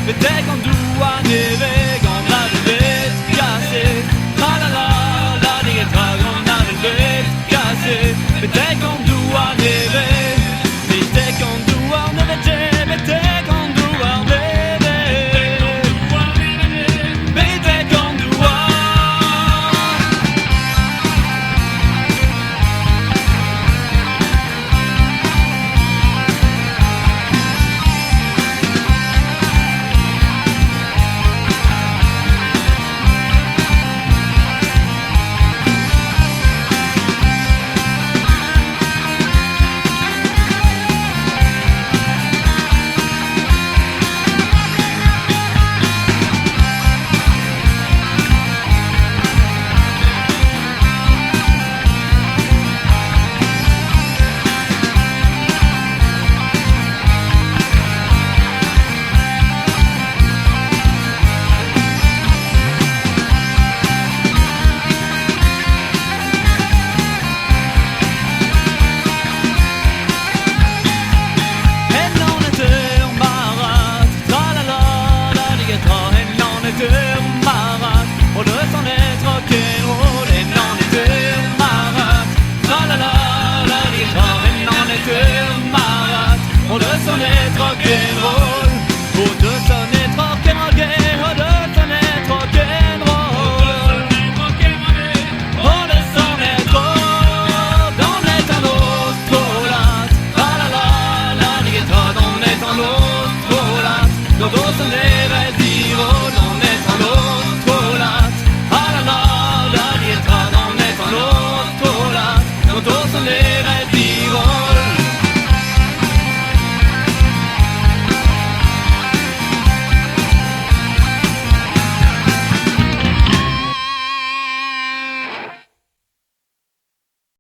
Vedete con due neve, con la neve casse. La la la, la dieta con la neve casse. Vedete con due neve, vedete con due neve, vedete con due neve, vedete con due. Och det som är rock'n'roll, en nån är dömarat. Tra-la-la, det tar en nån är dömarat. Och det som är rock'n'roll, och det som är rock'n'roll, och det som är rock'n'roll, och det som är rock, de är tan åstrålat. Tra-la-la, det tar de är tan åstrålat. Och då som lever